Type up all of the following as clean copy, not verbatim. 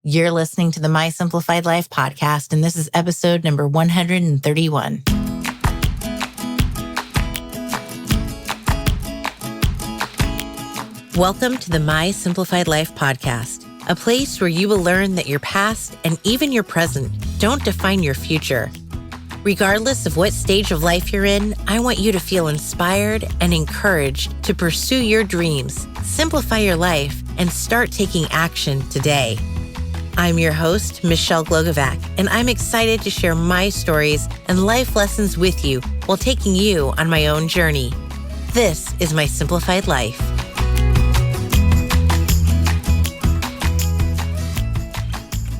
You're listening to the My Simplified Life podcast, and this is episode number 131. Welcome to the My Simplified Life podcast, a place where you will learn that your past and even your present don't define your future. Regardless of what stage of life you're in, I want you to feel inspired and encouraged to pursue your dreams, simplify your life, and start taking action today. I'm your host, Michelle Glogovac, and I'm excited to share my stories and life lessons with you while taking you on my own journey. This is My Simplified Life.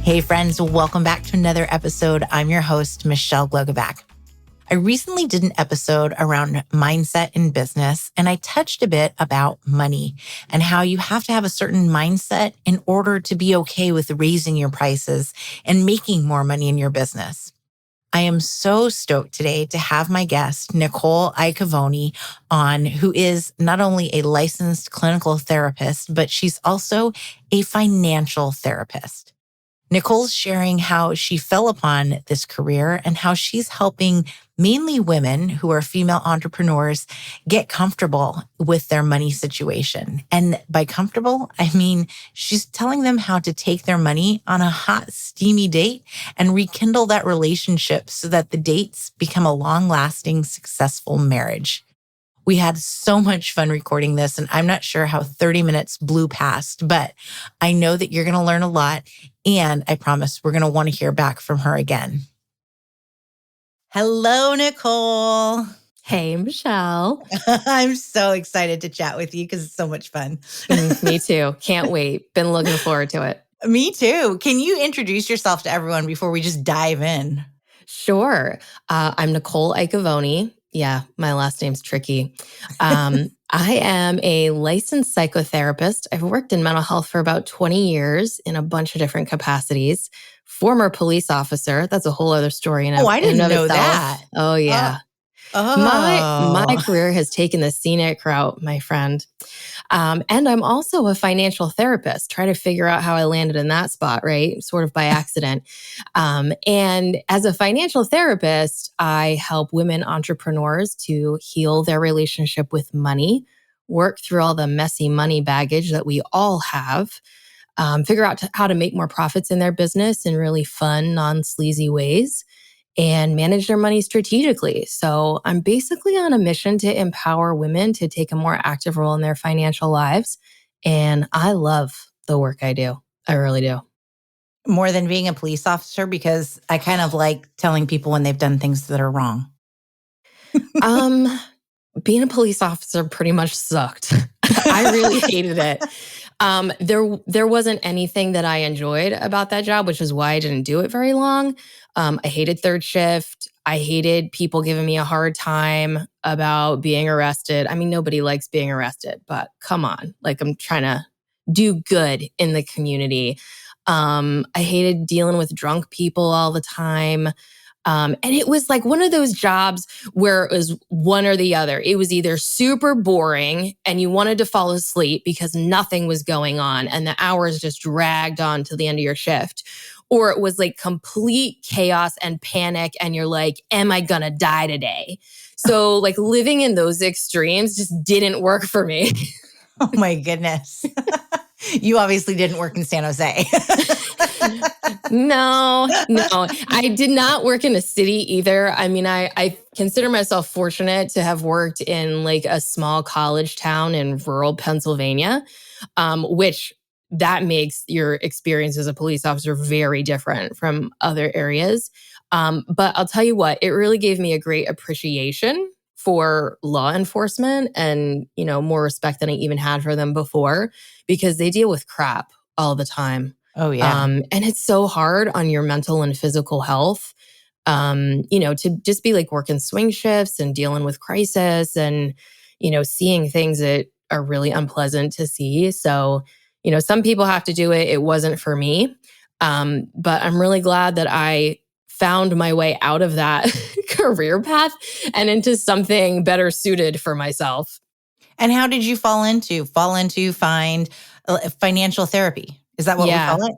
Hey friends, welcome back to another episode. I'm your host, Michelle Glogovac. I recently did an episode around mindset in business, and I touched a bit about money and how you have to have a certain mindset in order to be okay with raising your prices and making more money in your business. I am so stoked today to have my guest, Nicole on, who is not only a licensed clinical therapist, but she's also a financial therapist. Nicole's sharing how she fell upon this career and how she's helping mainly women who are female entrepreneurs get comfortable with their money situation. And by comfortable, I mean she's telling them how to take their money on a hot, steamy date and rekindle that relationship so that the dates become a long-lasting, successful marriage. We had so much fun recording this, and I'm not sure how 30 minutes blew past, but I know that you're going to learn a lot, and I promise we're going to want to hear back from her again. Hello, Nicole. Hey, Michelle. I'm so excited to chat with you because it's so much fun. Me too. Can't wait. Been looking forward to it. Me too. Can you introduce yourself to everyone before we just dive in? Sure. I'm Nicole Icavoni. Yeah, my last name's tricky. I am a licensed psychotherapist. I've worked in mental health for about 20 years in a bunch of different capacities. Former police officer. That's a whole other story. I didn't know that. Oh, yeah. My career has taken the scenic route, my friend. And I'm also a financial therapist. Try to figure out how I landed in that spot, right? Sort of by accident. And as a financial therapist, I help women entrepreneurs to heal their relationship with money, work through all the messy money baggage that we all have, figure out how to make more profits in their business in really fun, non-sleazy ways, and manage their money strategically. So I'm basically on a mission to empower women to take a more active role in their financial lives. And I love the work I do. I really do. More than being a police officer, because I kind of like telling people when they've done things that are wrong. Being a police officer pretty much sucked. I really hated it. There wasn't anything that I enjoyed about that job, which is why I didn't do it very long. I hated third shift. I hated people giving me a hard time about being arrested. I mean, nobody likes being arrested, but come on. Like, I'm trying to do good in the community. I hated dealing with drunk people all the time. And it was like one of those jobs where it was one or the other. It was either super boring and you wanted to fall asleep because nothing was going on and the hours just dragged on to the end of your shift. Or it was like complete chaos and panic and you're like, am I gonna die today? So like living in those extremes just didn't work for me. Oh my goodness. You obviously didn't work in San Jose. No. I did not work in a city either. I mean, I consider myself fortunate to have worked in like a small college town in rural Pennsylvania, which that makes your experience as a police officer very different from other areas. But I'll tell you what, it really gave me a great appreciation for law enforcement and, more respect than I even had for them before because they deal with crap all the time. Oh, yeah. And it's so hard on your mental and physical health, to just be like working swing shifts and dealing with crisis and, seeing things that are really unpleasant to see. So, some people have to do it. It wasn't for me. But I'm really glad that I found my way out of that career path and into something better suited for myself. And how did you find financial therapy? Is that what we call it?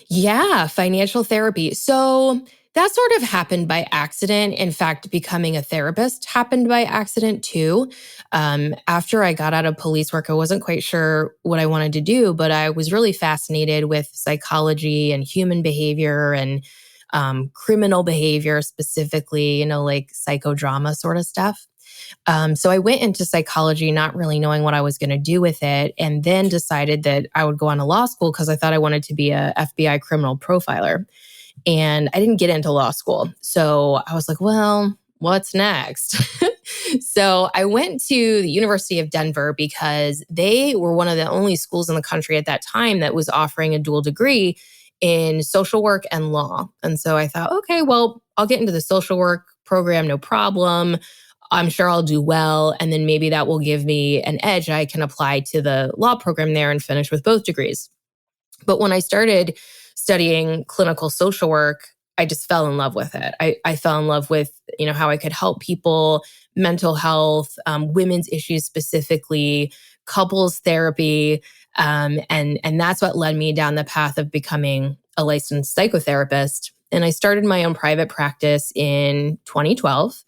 Yeah, financial therapy. So that sort of happened by accident. In fact, becoming a therapist happened by accident too. After I got out of police work, I wasn't quite sure what I wanted to do, but I was really fascinated with psychology and human behavior and criminal behavior specifically, like psychodrama sort of stuff. So I went into psychology not really knowing what I was going to do with it, and then decided that I would go on to law school because I thought I wanted to be a FBI criminal profiler. And I didn't get into law school. So I was like, well, what's next? So I went to the University of Denver because they were one of the only schools in the country at that time that was offering a dual degree in social work and law. And so I thought, okay, well, I'll get into the social work program, no problem. I'm sure I'll do well. And then maybe that will give me an edge. I can apply to the law program there and finish with both degrees. But when I started studying clinical social work, I just fell in love with it. I fell in love with, how I could help people, mental health, women's issues specifically, couples therapy. And that's what led me down the path of becoming a licensed psychotherapist. And I started my own private practice in 2012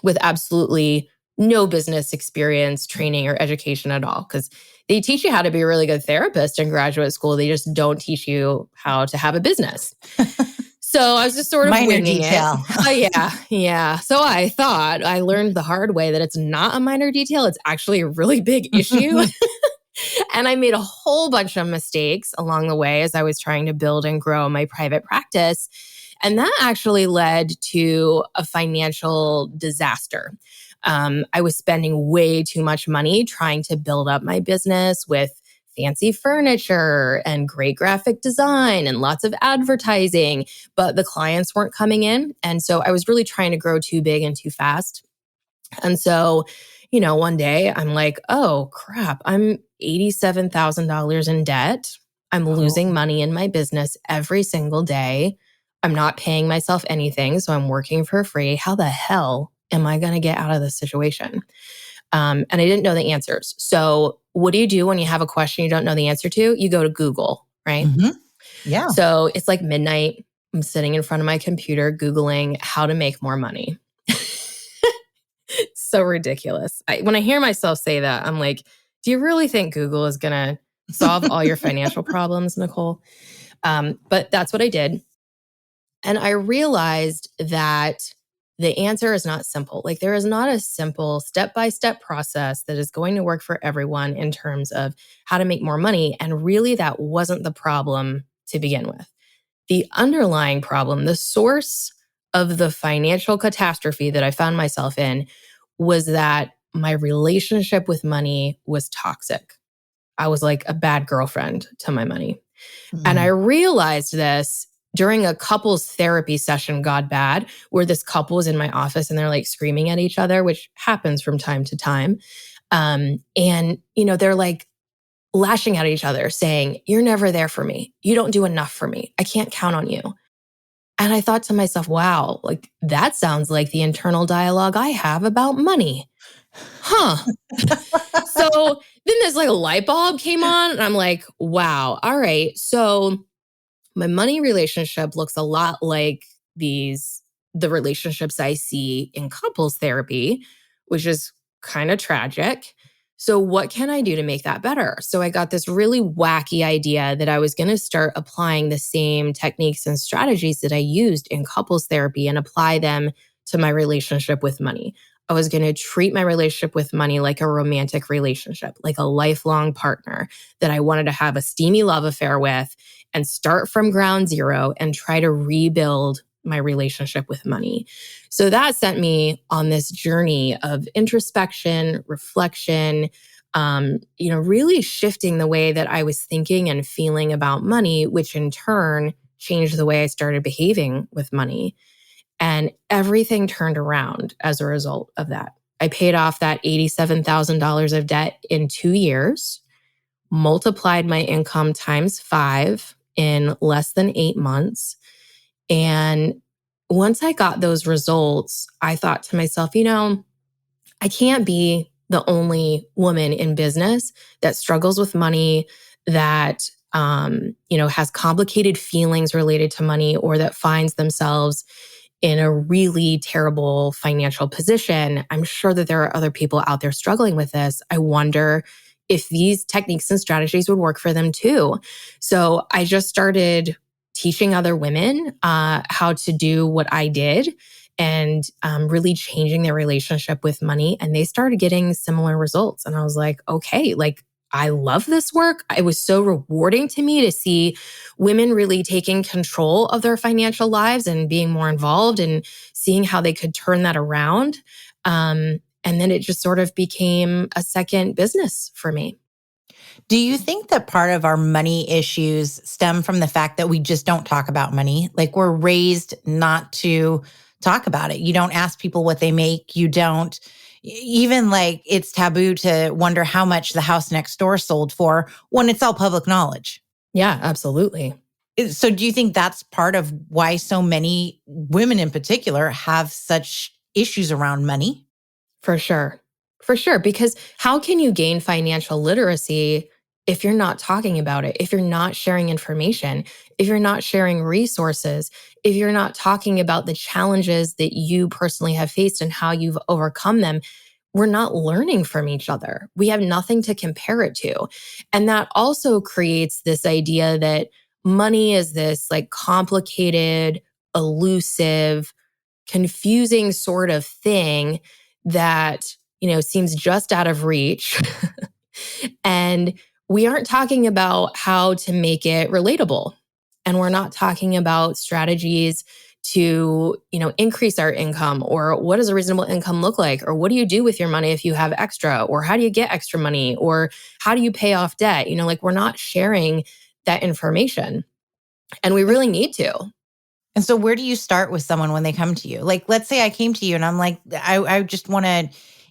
with absolutely no business experience, training, or education at all. Because they teach you how to be a really good therapist in graduate school. They just don't teach you how to have a business. So I was just sort of Minor winging detail. it. Oh, yeah. So I learned the hard way that it's not a minor detail. It's actually a really big issue. And I made a whole bunch of mistakes along the way as I was trying to build and grow my private practice. And that actually led to a financial disaster. I was spending way too much money trying to build up my business with fancy furniture and great graphic design and lots of advertising, but the clients weren't coming in. And so I was really trying to grow too big and too fast. And so, one day I'm like, oh crap, I'm $87,000 in debt. I'm losing money in my business every single day. I'm not paying myself anything, so I'm working for free. How the hell am I going to get out of this situation? And I didn't know the answers. So what do you do when you have a question you don't know the answer to? You go to Google, right? Mm-hmm. Yeah. So it's like midnight. I'm sitting in front of my computer, Googling how to make more money. So ridiculous. When I hear myself say that, I'm like, do you really think Google is going to solve all your financial problems, Nicole? But that's what I did. And I realized that the answer is not simple. Like there is not a simple step-by-step process that is going to work for everyone in terms of how to make more money. And really that wasn't the problem to begin with. The underlying problem, the source of the financial catastrophe that I found myself in was that my relationship with money was toxic. I was like a bad girlfriend to my money. And I realized this during a couples therapy session, God bad, where this couple was in my office and they're like screaming at each other, which happens from time to time. They're like lashing at each other saying, you're never there for me. You don't do enough for me. I can't count on you. And I thought to myself, wow, like that sounds like the internal dialogue I have about money. Huh. So then this like light bulb came on and I'm like, wow, all right. So my money relationship looks a lot like the relationships I see in couples therapy, which is kind of tragic. So what can I do to make that better? So I got this really wacky idea that I was going to start applying the same techniques and strategies that I used in couples therapy and apply them to my relationship with money. I was going to treat my relationship with money like a romantic relationship, like a lifelong partner that I wanted to have a steamy love affair with and start from ground zero and try to rebuild my relationship with money. So that sent me on this journey of introspection, reflection, really shifting the way that I was thinking and feeling about money, which in turn changed the way I started behaving with money. And everything turned around as a result of that. I paid off that $87,000 of debt in 2 years, multiplied my income times 5 in less than 8 months. And once I got those results, I thought to myself, I can't be the only woman in business that struggles with money, that has complicated feelings related to money, or that finds themselves in a really terrible financial position, I'm sure that there are other people out there struggling with this. I wonder if these techniques and strategies would work for them too. So I just started teaching other women how to do what I did, and really changing their relationship with money. And they started getting similar results. And I was like, okay, like, I love this work. It was so rewarding to me to see women really taking control of their financial lives and being more involved, and seeing how they could turn that around. And then it just sort of became a second business for me. Do you think that part of our money issues stem from the fact that we just don't talk about money? Like, we're raised not to talk about it. You don't ask people what they make. You don't even, like, it's taboo to wonder how much the house next door sold for when it's all public knowledge. Yeah, absolutely. So do you think that's part of why so many women in particular have such issues around money? For sure. For sure. Because how can you gain financial literacy if you're not talking about it, if you're not sharing information, if you're not sharing resources, if you're not talking about the challenges that you personally have faced and how you've overcome them? We're not learning from each other. We have nothing to compare it to. And that also creates this idea that money is this like complicated, elusive, confusing sort of thing that, seems just out of reach. And we aren't talking about how to make it relatable. And we're not talking about strategies to, increase our income, or what does a reasonable income look like? Or what do you do with your money if you have extra? Or how do you get extra money? Or how do you pay off debt? We're not sharing that information. And we really need to. And so where do you start with someone when they come to you? Like, let's say I came to you and I'm like, I just want to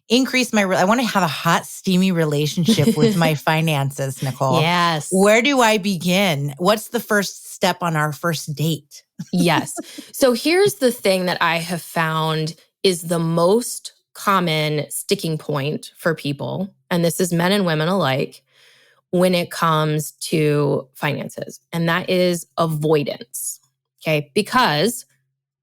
increase I want to have a hot, steamy relationship with my finances, Nicole. Yes. Where do I begin? What's the first step on our first date? Yes. So here's the thing that I have found is the most common sticking point for people, and this is men and women alike, when it comes to finances, and that is avoidance. Okay, because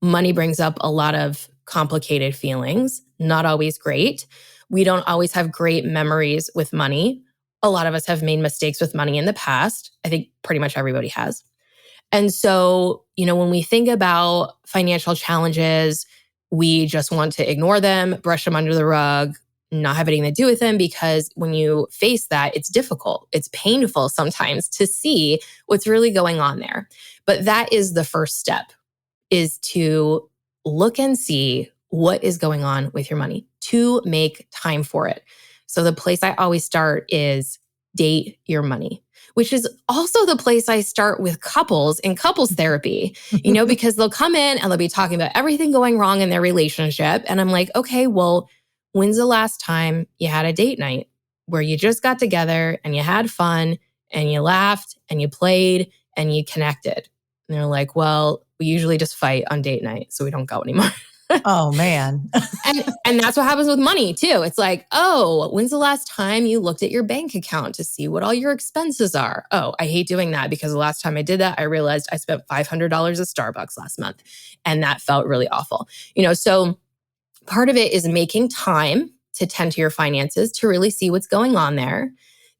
money brings up a lot of complicated feelings, not always great. We don't always have great memories with money. A lot of us have made mistakes with money in the past. I think pretty much everybody has. And so, when we think about financial challenges, we just want to ignore them, brush them under the rug, not have anything to do with them, because when you face that, it's difficult. It's painful sometimes to see what's really going on there. But that is the first step, is to look and see what is going on with your money, to make time for it. So the place I always start is date your money, which is also the place I start with couples in couples therapy, because they'll come in and they'll be talking about everything going wrong in their relationship. And I'm like, okay, well, when's the last time you had a date night where you just got together and you had fun and you laughed and you played and you connected? And they're like, well, we usually just fight on date night, so we don't go anymore. Oh, man. And that's what happens with money too. It's like, oh, when's the last time you looked at your bank account to see what all your expenses are? Oh, I hate doing that, because the last time I did that, I realized I spent $500 at Starbucks last month. And that felt really awful. So part of it is making time to tend to your finances, to really see what's going on there.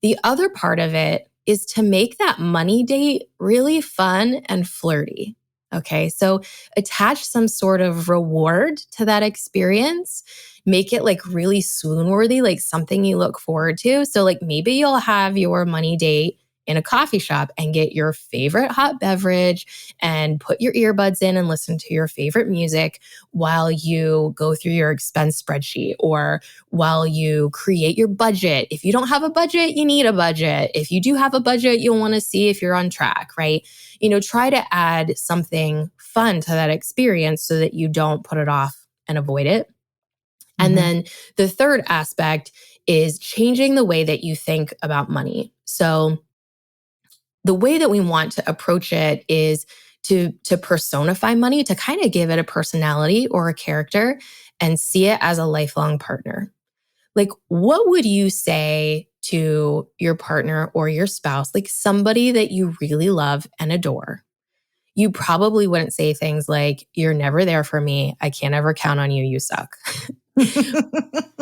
The other part of it is to make that money date really fun and flirty. Okay, so attach some sort of reward to that experience. Make it like really swoon worthy, like something you look forward to. So like maybe you'll have your money date in a coffee shop and get your favorite hot beverage and put your earbuds in and listen to your favorite music while you go through your expense spreadsheet, or while you create your budget. If you don't have a budget, you need a budget. If you do have a budget, you'll want to see if you're on track, right? Try to add something fun to that experience so that you don't put it off and avoid it. Mm-hmm. And then the third aspect is changing the way that you think about money. So the way that we want to approach it is to personify money, to kind of give it a personality or a character and see it as a lifelong partner. Like, what would you say to your partner or your spouse, like somebody that you really love and adore, you probably wouldn't say things like, "You're never there for me. I can't ever count on you. You suck."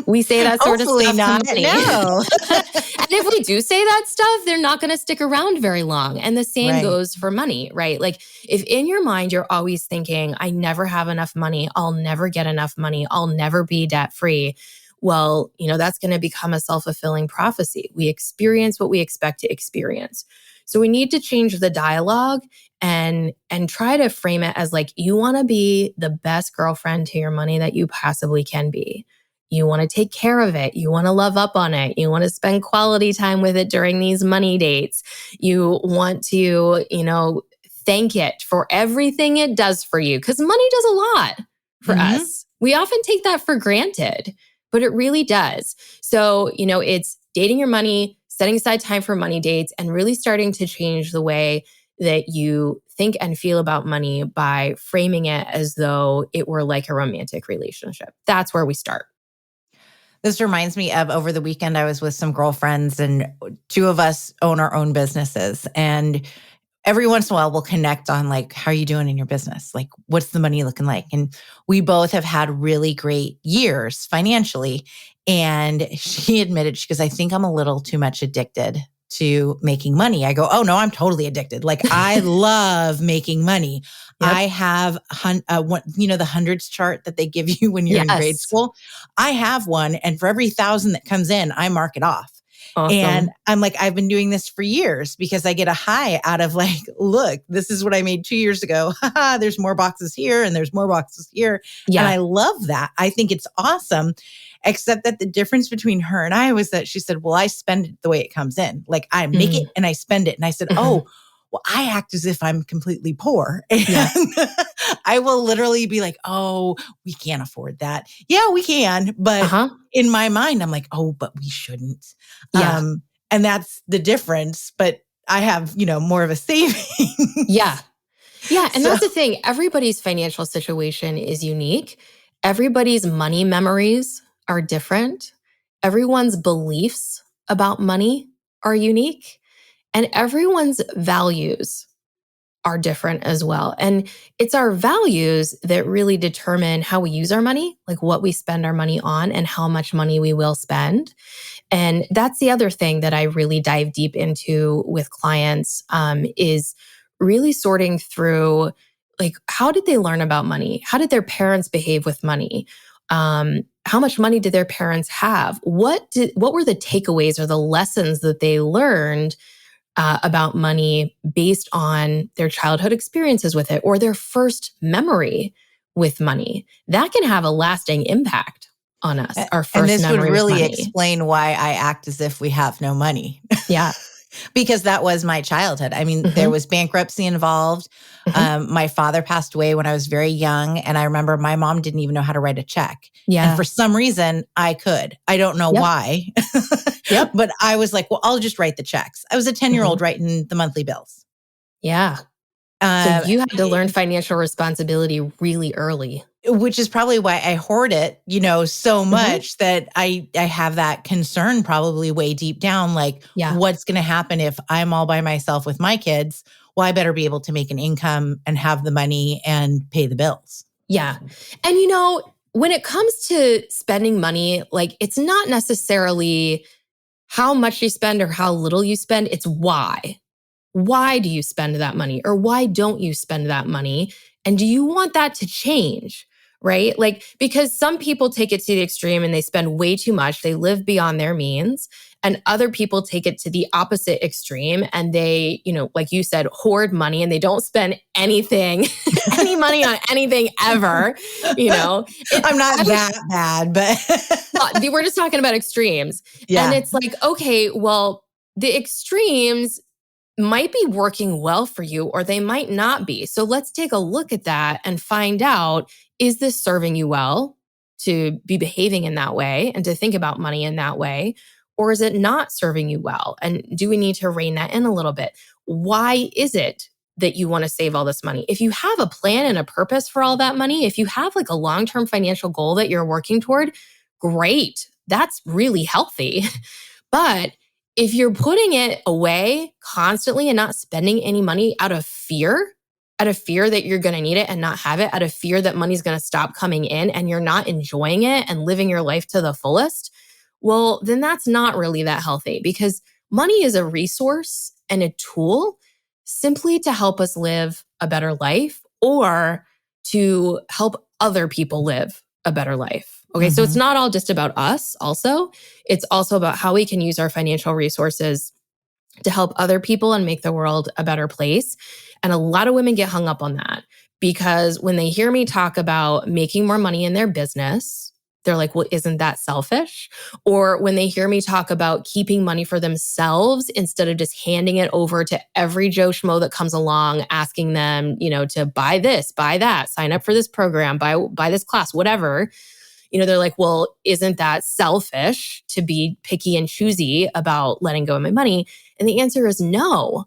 We say that sort of Hopefully stuff not. to money. No. And if we do say that stuff, they're not going to stick around very long. And the same Right. goes for money, right? Like if in your mind, you're always thinking, I never have enough money. I'll never get enough money. I'll never be debt free. Well, that's going to become a self-fulfilling prophecy. We experience what we expect to experience. So we need to change the dialogue and try to frame it as like, you want to be the best girlfriend to your money that you possibly can be. You want to take care of it. You want to love up on it. You want to spend quality time with it during these money dates. You want to, thank it for everything it does for you, because money does a lot for us. We often take that for granted, but it really does. So, it's dating your money, setting aside time for money dates, and really starting to change the way that you think and feel about money by framing it as though it were like a romantic relationship. That's where we start. This reminds me of over the weekend, I was with some girlfriends and two of us own our own businesses. And every once in a while we'll connect on like, how are you doing in your business? Like, what's the money looking like? And we both have had really great years financially. And she admitted, she goes, I think I'm a little too much addicted to making money. I go, oh no, I'm totally addicted. Like I love making money. Yep. I have, the hundreds chart that they give you when you're in grade school. I have one. And for every 1,000 that comes in, I mark it off. Awesome. And I'm like, I've been doing this for years because I get a high out of like, look, this is what I made 2 years ago. There's more boxes here and there's more boxes here. Yeah. And I love that. I think it's awesome. Except that the difference between her and I was that she said, well, I spend it the way it comes in. Like I make it and I spend it. And I said, oh, well, I act as if I'm completely poor. And I will literally be like, oh, we can't afford that. Yeah, we can. But in my mind, I'm like, oh, but we shouldn't. Yeah. And that's the difference. But I have, more of a savings. Yeah. Yeah. And that's the thing. Everybody's financial situation is unique. Everybody's money memories are different. Everyone's beliefs about money are unique. And everyone's values are different as well. And it's our values that really determine how we use our money, like what we spend our money on and how much money we will spend. And that's the other thing that I really dive deep into with clients is really sorting through, like, how did they learn about money? How did their parents behave with money? How much money did their parents have? What were the takeaways or the lessons that they learned about money based on their childhood experiences with it or their first memory with money? That can have a lasting impact on us. Our first memory. And this would really explain why I act as if we have no money. Yeah. Because that was my childhood. I mean, there was bankruptcy involved. My father passed away when I was very young. And I remember my mom didn't even know how to write a check. Yeah. And for some reason, I could. I don't know why. But I was like, well, I'll just write the checks. I was a 10-year-old writing the monthly bills. Yeah. So you had to learn financial responsibility really early. Which is probably why I hoard it, so much that I have that concern probably way deep down, like what's going to happen if I'm all by myself with my kids? Well, I better be able to make an income and have the money and pay the bills. Yeah. And when it comes to spending money, like it's not necessarily how much you spend or how little you spend, it's why. Why do you spend that money or why don't you spend that money? And do you want that to change? Right? Like, because some people take it to the extreme and they spend way too much. They live beyond their means. And other people take it to the opposite extreme and they, like you said, hoard money and they don't spend anything, any money on anything ever. I'm not that bad, but we're just talking about extremes. Yeah. And it's like, okay, well, the extremes might be working well for you or they might not be. So let's take a look at that and find out, is this serving you well to be behaving in that way and to think about money in that way? Or is it not serving you well? And do we need to rein that in a little bit? Why is it that you want to save all this money? If you have a plan and a purpose for all that money, if you have like a long-term financial goal that you're working toward, great. That's really healthy. But if you're putting it away constantly and not spending any money out of fear that you're going to need it and not have it, out of fear that money's going to stop coming in and you're not enjoying it and living your life to the fullest, well, then that's not really that healthy, because money is a resource and a tool simply to help us live a better life or to help other people live a better life. Okay, so it's not all just about us also. It's also about how we can use our financial resources to help other people and make the world a better place. And a lot of women get hung up on that, because when they hear me talk about making more money in their business, they're like, well, isn't that selfish? Or when they hear me talk about keeping money for themselves instead of just handing it over to every Joe Schmo that comes along, asking them, to buy this, buy that, sign up for this program, buy this class, whatever. They're like, well, isn't that selfish to be picky and choosy about letting go of my money? And the answer is no,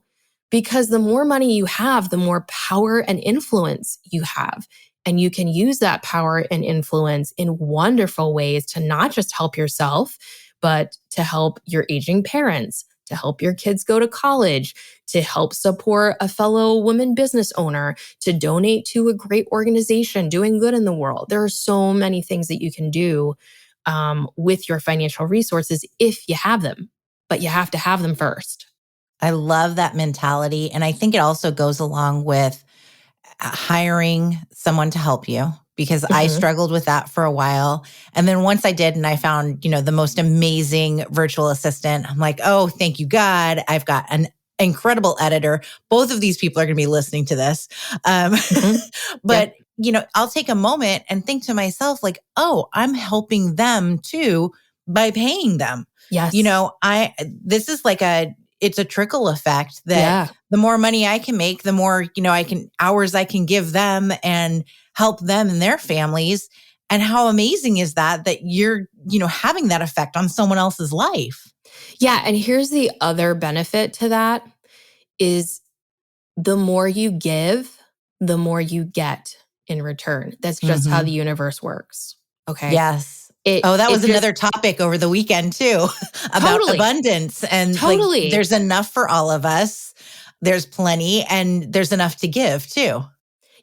because the more money you have, the more power and influence you have. And you can use that power and influence in wonderful ways to not just help yourself, but to help your aging parents, to help your kids go to college, to help support a fellow woman business owner, to donate to a great organization doing good in the world. There are so many things that you can do with your financial resources if you have them, but you have to have them first. I love that mentality. And I think it also goes along with hiring someone to help you, because I struggled with that for a while. And then once I did and I found, the most amazing virtual assistant, I'm like, oh, thank you, God. I've got an incredible editor. Both of these people are going to be listening to this. But, I'll take a moment and think to myself, like, oh, I'm helping them too by paying them. Yes. This is like it's a trickle effect that the more money I can make, the more, hours I can give them and help them and their families. And how amazing is that you're, having that effect on someone else's life? Yeah. And here's the other benefit to that is the more you give, the more you get in return. That's just how the universe works. Okay. Yes. That was another topic over the weekend too, about abundance. And there's enough for all of us. There's plenty, and there's enough to give too.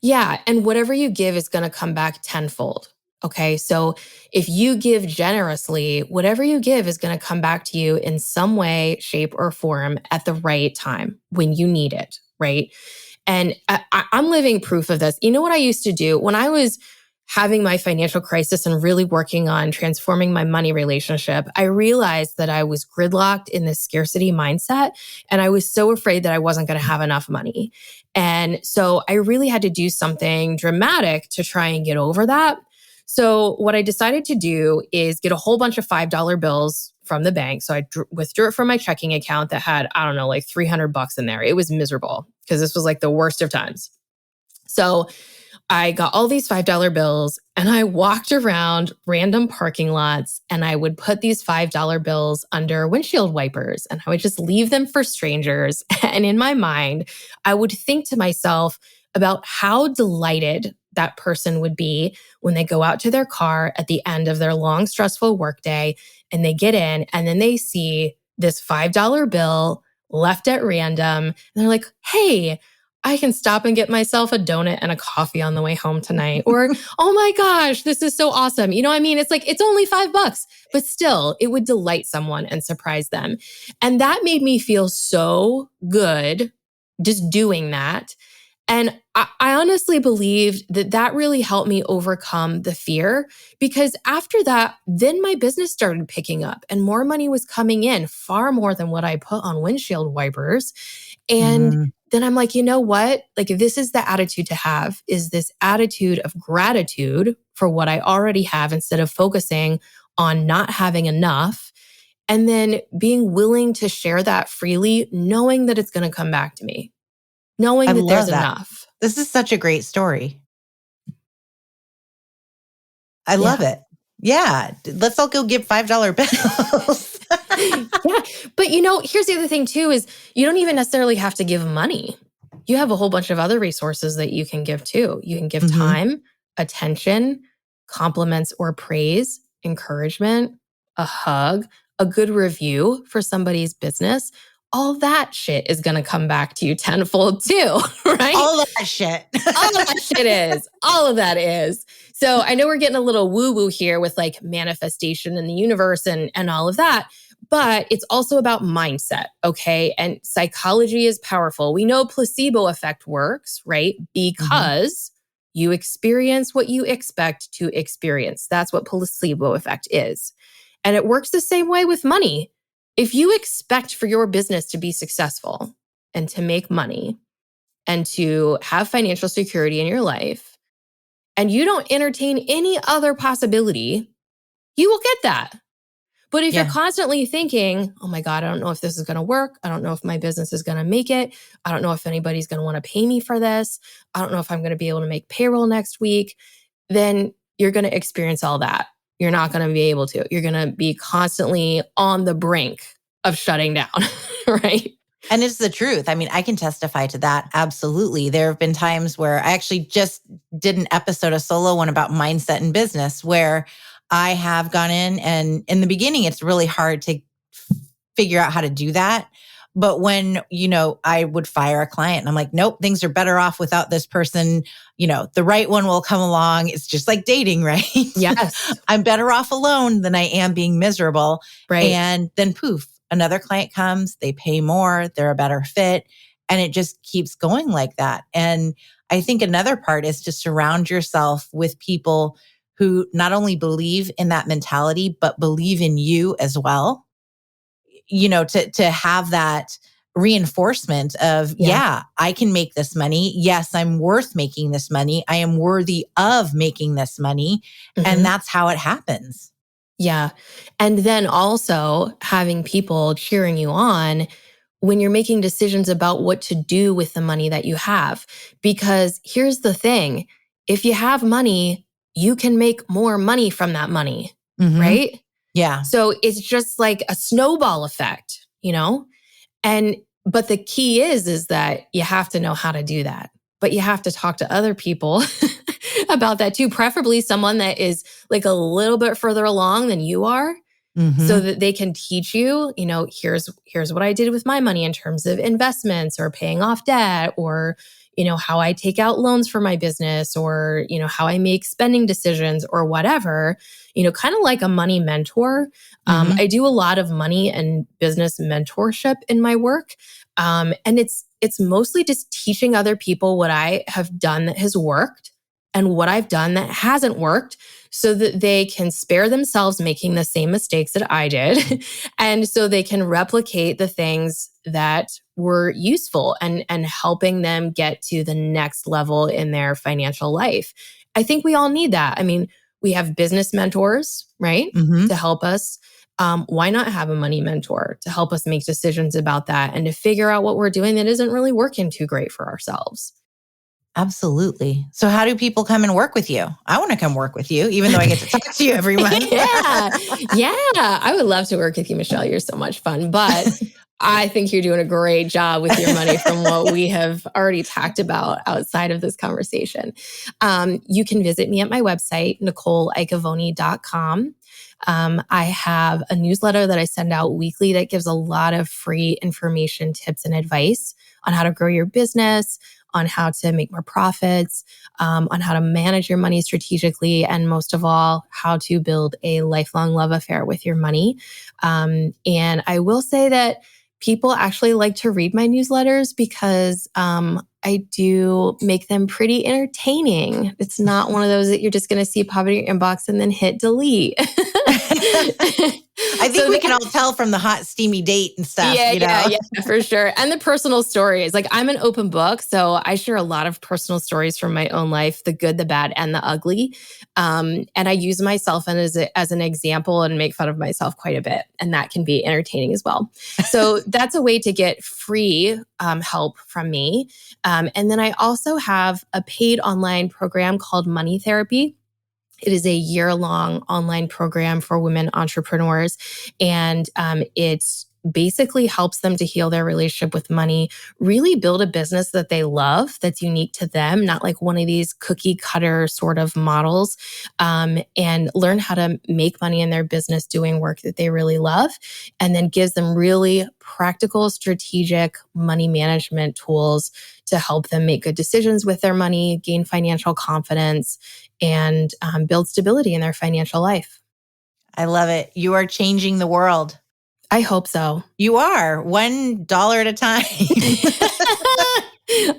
Yeah. And whatever you give is going to come back tenfold. Okay. So if you give generously, whatever you give is going to come back to you in some way, shape, or form at the right time when you need it. Right. And I'm living proof of this. You know what I used to do when I was having my financial crisis and really working on transforming my money relationship? I realized that I was gridlocked in this scarcity mindset, and I was so afraid that I wasn't going to have enough money. And so I really had to do something dramatic to try and get over that. So what I decided to do is get a whole bunch of $5 bills from the bank. So I withdrew it from my checking account that had, I don't know, like $300 in there. It was miserable because this was like the worst of times. So I got all these $5 bills and I walked around random parking lots and I would put these $5 bills under windshield wipers and I would just leave them for strangers. And in my mind, I would think to myself about how delighted that person would be when they go out to their car at the end of their long, stressful workday and they get in and then they see this $5 bill left at random. And they're like, hey, I can stop and get myself a donut and a coffee on the way home tonight. Or, oh my gosh, this is so awesome. It's like, it's only $5, but still it would delight someone and surprise them. And that made me feel so good just doing that. And I honestly believed that really helped me overcome the fear, because after that, then my business started picking up and more money was coming in, far more than what I put on windshield wipers. And then I'm like, you know what? Like, this is the attitude to have, is this attitude of gratitude for what I already have instead of focusing on not having enough. And then being willing to share that freely, knowing that it's going to come back to me, knowing that there's enough. This is such a great story. I love it. Yeah. Let's all go give $5 bills. Yeah. But here's the other thing too, is you don't even necessarily have to give money. You have a whole bunch of other resources that you can give too. You can give time, attention, compliments or praise, encouragement, a hug, a good review for somebody's business, all that shit is going to come back to you tenfold too, right? All of that shit. All of that shit is. All of that is. So I know we're getting a little woo-woo here with like manifestation in the universe and all of that, but it's also about mindset, okay? And psychology is powerful. We know placebo effect works, right? Because you experience what you expect to experience. That's what placebo effect is. And it works the same way with money. If you expect for your business to be successful and to make money and to have financial security in your life, and you don't entertain any other possibility, you will get that. But if you're constantly thinking, oh my God, I don't know if this is going to work. I don't know if my business is going to make it. I don't know if anybody's going to want to pay me for this. I don't know if I'm going to be able to make payroll next week. Then you're going to experience all that. You're not going to be able to. You're going to be constantly on the brink of shutting down, right? And it's the truth. I mean, I can testify to that. Absolutely. There have been times where I actually just did an episode, a solo one about mindset in business, where I have gone in, and in the beginning, it's really hard to figure out how to do that. But when, I would fire a client and I'm like, nope, things are better off without this person. The right one will come along. It's just like dating, right? Yes. I'm better off alone than I am being miserable. Right. And then poof, another client comes, they pay more, they're a better fit. And it just keeps going like that. And I think another part is to surround yourself with people who not only believe in that mentality, but believe in you as well. To have that reinforcement of, I can make this money. Yes, I'm worth making this money. I am worthy of making this money. And that's how it happens. Yeah. And then also having people cheering you on when you're making decisions about what to do with the money that you have. Because here's the thing, if you have money, you can make more money from that money, right? Yeah. So it's just like a snowball effect, but the key is that you have to know how to do that. But you have to talk to other people about that too, preferably someone that is like a little bit further along than you are, so that they can teach you, here's what I did with my money in terms of investments or paying off debt, or, how I take out loans for my business, or, how I make spending decisions or whatever, kind of like a money mentor. I do a lot of money and business mentorship in my work. And it's mostly just teaching other people what I have done that has worked and what I've done that hasn't worked, so that they can spare themselves making the same mistakes that I did. And so they can replicate the things that were useful and helping them get to the next level in their financial life. I think we all need that. I mean, we have business mentors, right? To help us. Why not have a money mentor to help us make decisions about that and to figure out what we're doing that isn't really working too great for ourselves? Absolutely. So how do people come and work with you? I want to come work with you, even though I get to talk to you every month. Yeah. I would love to work with you, Michelle. You're so much fun. But I think you're doing a great job with your money from what we have already talked about outside of this conversation. You can visit me at my website, NicoleLacovoni.com. I have a newsletter that I send out weekly that gives a lot of free information, tips, and advice on how to grow your business, on how to make more profits, on how to manage your money strategically, and most of all, how to build a lifelong love affair with your money. And I will say that people actually like to read my newsletters because I do make them pretty entertaining. It's not one of those that you're just going to see pop in your inbox and then hit delete. I think we can all tell from the hot, steamy date and stuff. Yeah, for sure. And the personal stories. Like, I'm an open book, so I share a lot of personal stories from my own life, the good, the bad, and the ugly. And I use myself as an example and make fun of myself quite a bit. And that can be entertaining as well. So that's a way to get free help from me. And then I also have a paid online program called Money Therapy. It is a year-long online program for women entrepreneurs. And it's basically helps them to heal their relationship with money, really build a business that they love, that's unique to them, not like one of these cookie cutter sort of models, and learn how to make money in their business doing work that they really love, and then gives them really practical, strategic money management tools to help them make good decisions with their money, gain financial confidence, and build stability in their financial life. I love it. You are changing the world. I hope so. You are $1 at a time.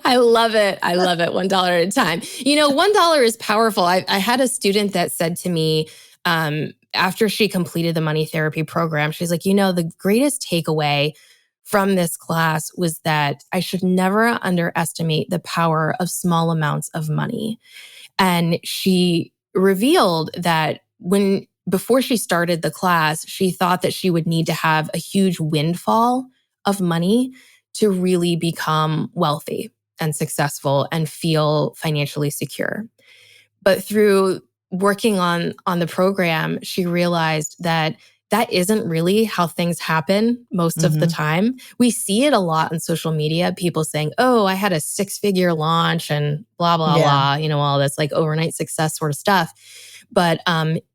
I love it. I love it. $1 at a time. $1 is powerful. I had a student that said to me after she completed the money therapy program, she's like, the greatest takeaway from this class was that I should never underestimate the power of small amounts of money. And she revealed that before she started the class, she thought that she would need to have a huge windfall of money to really become wealthy and successful and feel financially secure. But through working on the program, she realized that isn't really how things happen most of the time. We see it a lot on social media, people saying, oh, I had a 6-figure launch and blah, blah, blah, all this like overnight success sort of stuff. But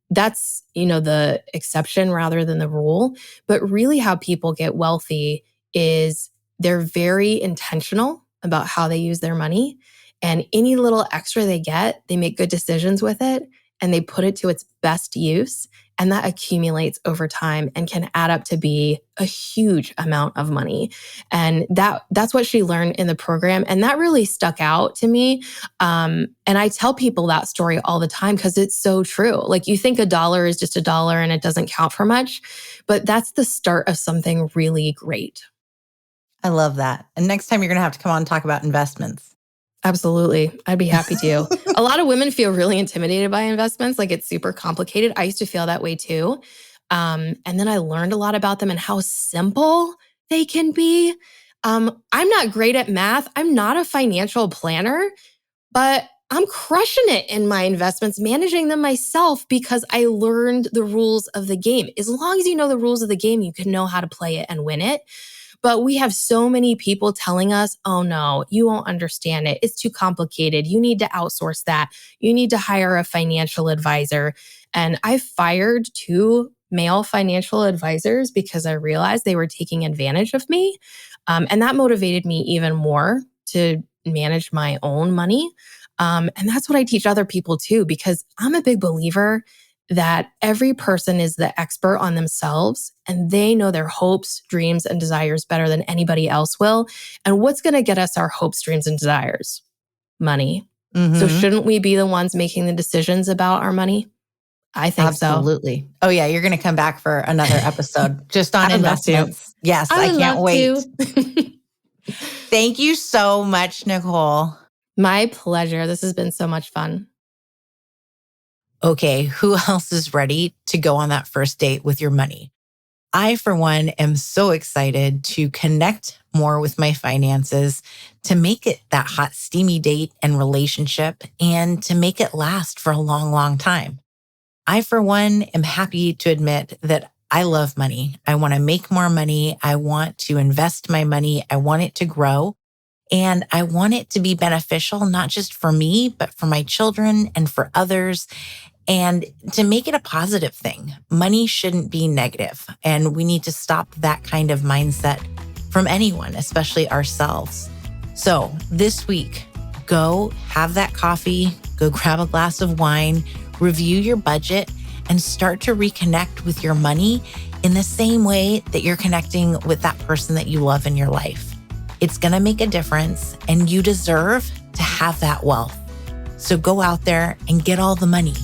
that's, the exception rather than the rule. But really how people get wealthy is they're very intentional about how they use their money. And any little extra they get, they make good decisions with it and they put it to its best use. And that accumulates over time and can add up to be a huge amount of money. And that's what she learned in the program. And that really stuck out to me. And I tell people that story all the time because it's so true. Like you think $1 is just $1 and it doesn't count for much, but that's the start of something really great. I love that. And next time you're going to have to come on and talk about investments. Absolutely. I'd be happy to. A lot of women feel really intimidated by investments. Like it's super complicated. I used to feel that way too. And then I learned a lot about them and how simple they can be. I'm not great at math. I'm not a financial planner, but I'm crushing it in my investments, managing them myself because I learned the rules of the game. As long as you know the rules of the game, you can know how to play it and win it. But we have so many people telling us, oh no, you won't understand it. It's too complicated. You need to outsource that. You need to hire a financial advisor. And I fired 2 male financial advisors because I realized they were taking advantage of me. And that motivated me even more to manage my own money. And that's what I teach other people too, because I'm a big believer that every person is the expert on themselves and they know their hopes, dreams, and desires better than anybody else will. And what's going to get us our hopes, dreams, and desires? Money. So shouldn't we be the ones making the decisions about our money? I think Absolutely. Oh yeah, you're going to come back for another episode just on investments. Yes, I can't wait. Thank you so much, Nicole. My pleasure. This has been so much fun. Okay, who else is ready to go on that first date with your money? I, for one, am so excited to connect more with my finances, to make it that hot, steamy date and relationship, and to make it last for a long, long time. I, for one, am happy to admit that I love money. I want to make more money. I want to invest my money. I want it to grow. And I want it to be beneficial, not just for me, but for my children and for others. And to make it a positive thing. Money shouldn't be negative, and we need to stop that kind of mindset from anyone, especially ourselves. So this week, go have that coffee, go grab a glass of wine, review your budget, and start to reconnect with your money in the same way that you're connecting with that person that you love in your life. It's going to make a difference, and you deserve to have that wealth. So go out there and get all the money.